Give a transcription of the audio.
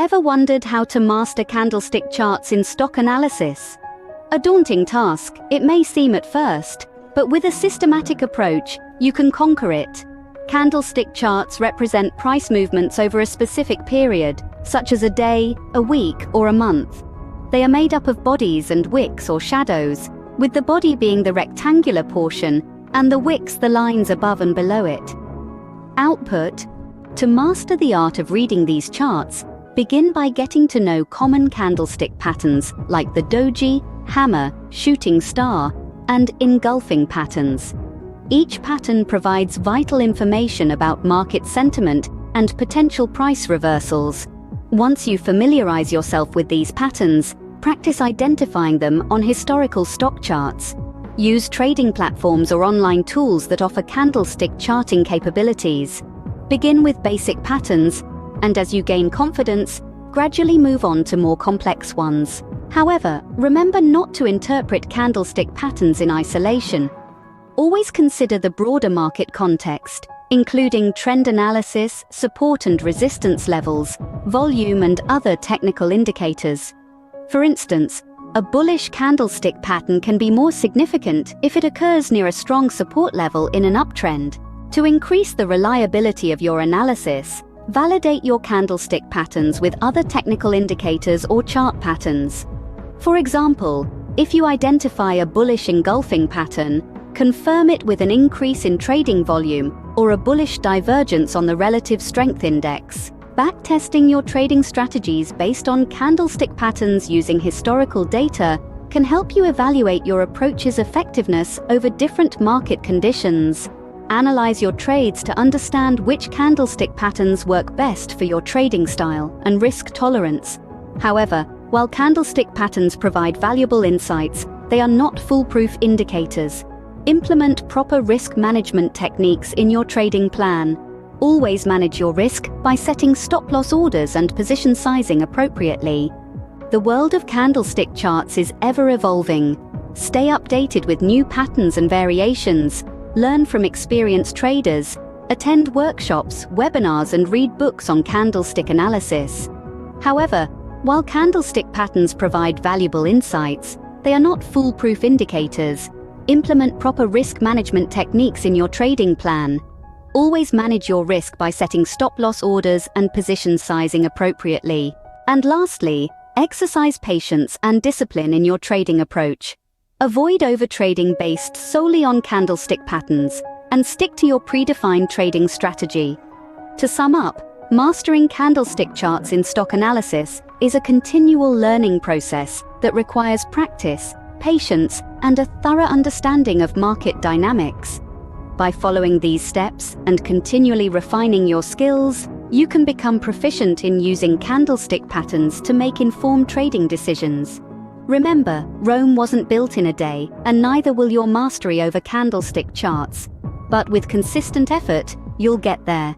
Ever wondered how to master candlestick charts in stock analysis? A daunting task, it may seem at first, but with a systematic approach, you can conquer it. Candlestick charts represent price movements over a specific period, such as a day, a week, or a month. They are made up of bodies and wicks or shadows, with the body being the rectangular portion and the wicks the lines above and below it. Output: to master the art of reading these charts, begin by getting to know common candlestick patterns like the doji, hammer, shooting star, and engulfing patterns. Each pattern provides vital information about market sentiment and potential price reversals. Once you familiarize yourself with these patterns, practice identifying them on historical stock charts. Use trading platforms or online tools that offer candlestick charting capabilities. Begin with basic patterns, and as you gain confidence, gradually move on to more complex ones. However, remember not to interpret candlestick patterns in isolation. Always consider the broader market context, including trend analysis, support and resistance levels, volume and other technical indicators. For instance, a bullish candlestick pattern can be more significant if it occurs near a strong support level in an uptrend. To increase the reliability of your analysis, validate your candlestick patterns with other technical indicators or chart patterns. For example, if you identify a bullish engulfing pattern, confirm it with an increase in trading volume or a bullish divergence on the relative strength index. Backtesting your trading strategies based on candlestick patterns using historical data can help you evaluate your approach's effectiveness over different market conditions. Analyze your trades to understand which candlestick patterns work best for your trading style and risk tolerance. However, while candlestick patterns provide valuable insights, they are not foolproof indicators. Implement proper risk management techniques in your trading plan. Always manage your risk by setting stop-loss orders and position sizing appropriately. The world of candlestick charts is ever-evolving. Stay updated with new patterns and variations. Learn from experienced traders. Attend workshops, webinars, and read books on candlestick analysis. However, while candlestick patterns provide valuable insights, they are not foolproof indicators. Implement proper risk management techniques in your trading plan. Always manage your risk by setting stop-loss orders and position sizing appropriately. And lastly, exercise patience and discipline in your trading approach. Avoid overtrading based solely on candlestick patterns, and stick to your predefined trading strategy. To sum up, mastering candlestick charts in stock analysis is a continual learning process that requires practice, patience, and a thorough understanding of market dynamics. By following these steps and continually refining your skills, you can become proficient in using candlestick patterns to make informed trading decisions. Remember, Rome wasn't built in a day, and neither will your mastery over candlestick charts. But with consistent effort, you'll get there.